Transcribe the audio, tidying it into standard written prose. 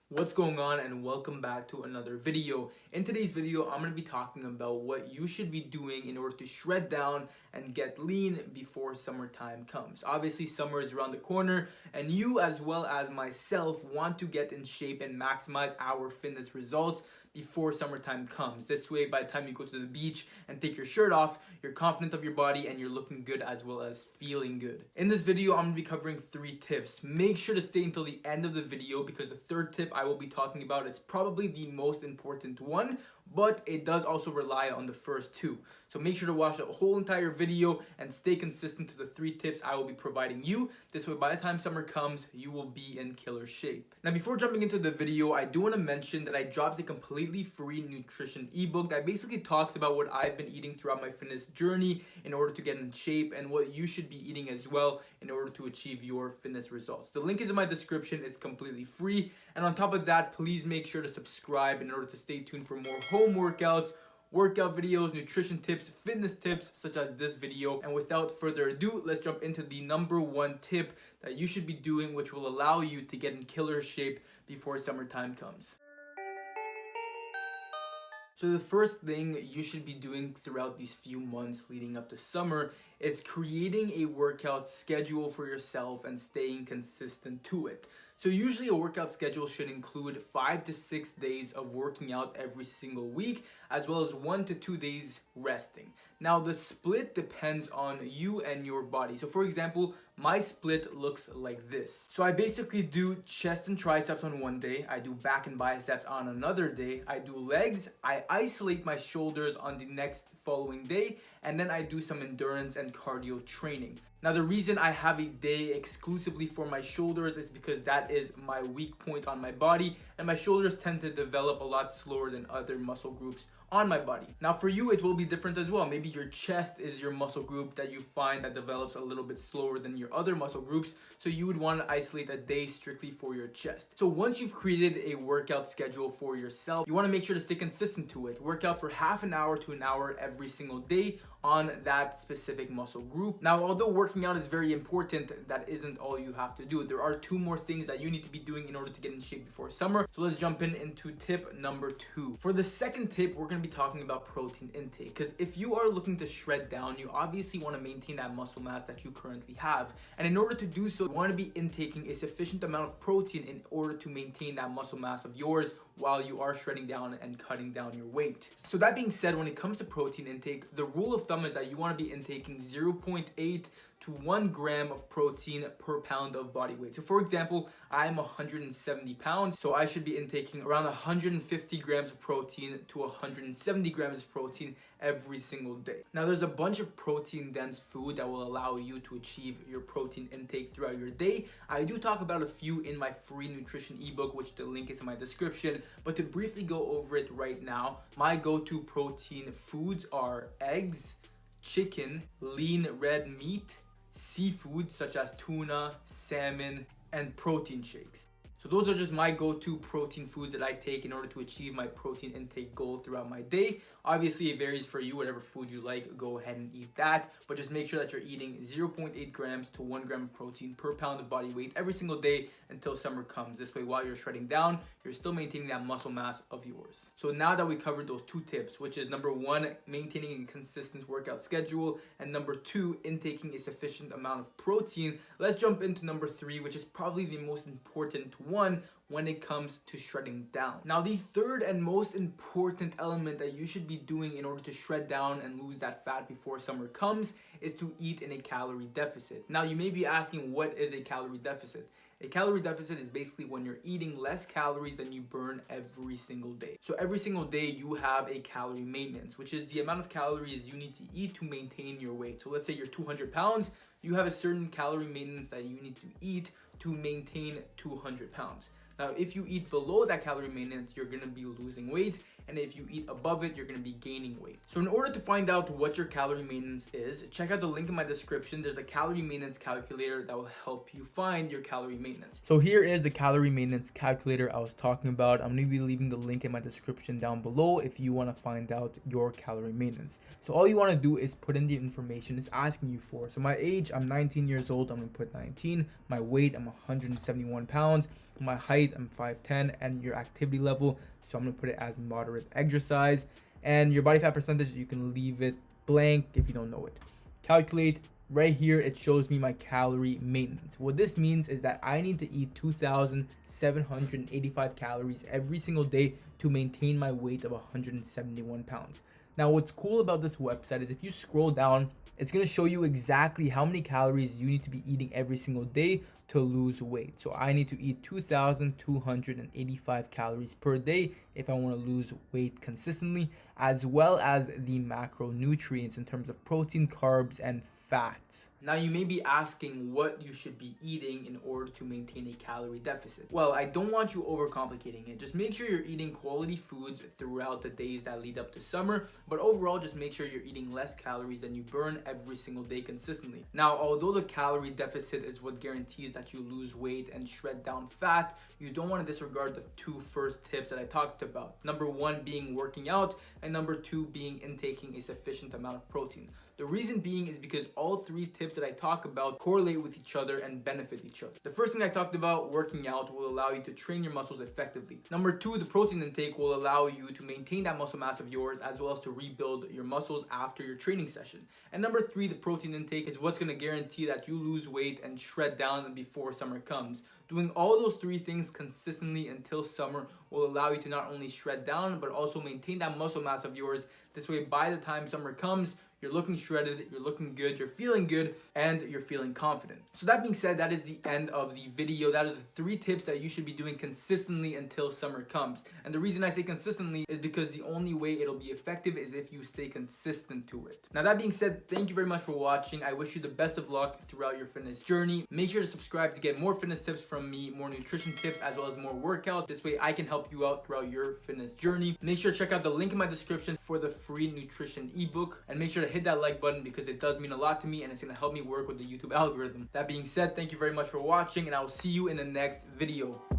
What's going on, and welcome back to another video. In today's video, I'm going to be talking about what you should be doing in order to shred down and get lean before summertime comes. Obviously, summer is around the corner, and you as well as myself want to get in shape and maximize our fitness results before summertime comes. This way, by the time you go to the beach and take your shirt off, you're confident of your body and you're looking good as well as feeling good. In this video, I'm going to be covering 3 tips. Make sure to stay until the end of the video because the third tip I will be talking about is probably the most important one, but it does also rely on the first 2. So make sure to watch the whole entire video and stay consistent to the 3 tips I will be providing you. This way, by the time summer comes, you will be in killer shape. Now, before jumping into the video, I do want to mention that I dropped a completely free nutrition ebook that basically talks about what I've been eating throughout my fitness journey in order to get in shape and what you should be eating as well in order to achieve your fitness results. The link is in my description. It's completely free. And on top of that, please make sure to subscribe in order to stay tuned for more home workouts, workout videos, nutrition tips, fitness tips such as this video. And without further ado, let's jump into the number 1 tip that you should be doing, which will allow you to get in killer shape before summertime comes. So the first thing you should be doing throughout these few months leading up to summer is creating a workout schedule for yourself and staying consistent to it. So usually a workout schedule should include 5 to 6 days of working out every single week, as well as 1 to 2 days resting. Now the split depends on you and your body. So for example, my split looks like this. So I basically do chest and triceps on one day, I do back and biceps on another day, I do legs, I isolate my shoulders on the next following day, and then I do some endurance and cardio training. Now the reason I have a day exclusively for my shoulders is because that is my weak point on my body, and my shoulders tend to develop a lot slower than other muscle groups on my body. Now for you, it will be different as well. Maybe your chest is your muscle group that you find that develops a little bit slower than your other muscle groups, so you would want to isolate a day strictly for your chest. So once you've created a workout schedule for yourself, you want to make sure to stay consistent to it. Work out for half an hour to an hour every single day on that specific muscle group. Now, although working out is very important, that isn't all you have to do. There are 2 more things that you need to be doing in order to get in shape before summer. So let's jump into tip number 2. For the second tip, we're going to be talking about protein intake, because if you are looking to shred down, you obviously want to maintain that muscle mass that you currently have. And in order to do so, you want to be intaking a sufficient amount of protein in order to maintain that muscle mass of yours while you are shredding down and cutting down your weight. So that being said, when it comes to protein intake, the rule of thumb is that you want to be intaking 0.8 to 1 gram of protein per pound of body weight. So for example, I'm 170 pounds, so I should be intaking around 150 grams of protein to 170 grams of protein every single day. Now there's a bunch of protein dense food that will allow you to achieve your protein intake throughout your day. I do talk about a few in my free nutrition ebook, which the link is in my description, but to briefly go over it right now, my go-to protein foods are eggs, chicken, lean red meat, seafood such as tuna, salmon, and protein shakes. So those are just my go-to protein foods that I take in order to achieve my protein intake goal throughout my day. Obviously, it varies for you. Whatever food you like, go ahead and eat that. But just make sure that you're eating 0.8 grams to 1 gram of protein per pound of body weight every single day until summer comes. This way, while you're shredding down, you're still maintaining that muscle mass of yours. So now that we covered those 2 tips, which is number 1, maintaining a consistent workout schedule, and number 2, intaking a sufficient amount of protein, let's jump into number 3, which is probably the most important one when it comes to shredding down. Now, the third and most important element that you should be doing in order to shred down and lose that fat before summer comes is to eat in a calorie deficit. Now, you may be asking, what is a calorie deficit? A calorie deficit is basically when you're eating less calories than you burn every single day. So every single day you have a calorie maintenance, which is the amount of calories you need to eat to maintain your weight. So let's say you're 200 pounds, you have a certain calorie maintenance that you need to eat to maintain 200 pounds. Now, if you eat below that calorie maintenance, you're gonna be losing weight, and if you eat above it, you're gonna be gaining weight. So in order to find out what your calorie maintenance is, check out the link in my description. There's a calorie maintenance calculator that will help you find your calorie maintenance. So here is the calorie maintenance calculator I was talking about. I'm gonna be leaving the link in my description down below if you wanna find out your calorie maintenance. So all you wanna do is put in the information it's asking you for. So my age, I'm 19 years old, I'm gonna put 19. My weight, I'm 171 pounds. my height, I'm 5'10", and your activity level, so I'm gonna put it as moderate exercise. And your body fat percentage, you can leave it blank if you don't know it. Calculate. Right here, it shows me my calorie maintenance. What this means is that I need to eat 2,785 calories every single day to maintain my weight of 171 pounds. Now, what's cool about this website is if you scroll down, it's going to show you exactly how many calories you need to be eating every single day to lose weight. So I need to eat 2,285 calories per day if I want to lose weight consistently, as well as the macronutrients in terms of protein, carbs, and fats. Now you may be asking what you should be eating in order to maintain a calorie deficit. Well, I don't want you overcomplicating it. Just make sure you're eating quality foods throughout the days that lead up to summer, but overall just make sure you're eating less calories than you burn every single day consistently. Now, although the calorie deficit is what guarantees that you lose weight and shred down fat, you don't want to disregard the two first tips that I talked about. Number one being working out, and number two being intaking a sufficient amount of protein. The reason being is because all three tips that I talk about correlate with each other and benefit each other. The first thing I talked about, working out, will allow you to train your muscles effectively. Number two, the protein intake will allow you to maintain that muscle mass of yours as well as to rebuild your muscles after your training session. And number three, the protein intake is what's going to guarantee that you lose weight and shred down before summer comes. Doing all those three things consistently until summer will allow you to not only shred down but also maintain that muscle mass of yours. This way, by the time summer comes, you're looking shredded, you're looking good, you're feeling good, and you're feeling confident. So that being said, that is the end of the video. That is the 3 tips that you should be doing consistently until summer comes. And the reason I say consistently is because the only way it'll be effective is if you stay consistent to it. Now that being said, thank you very much for watching. I wish you the best of luck throughout your fitness journey. Make sure to subscribe to get more fitness tips from me, more nutrition tips, as well as more workouts. This way I can help you out throughout your fitness journey. Make sure to check out the link in my description for the free nutrition ebook, and make sure to hit that like button because it does mean a lot to me and it's going to help me work with the YouTube algorithm. That being said, thank you very much for watching, and I will see you in the next video.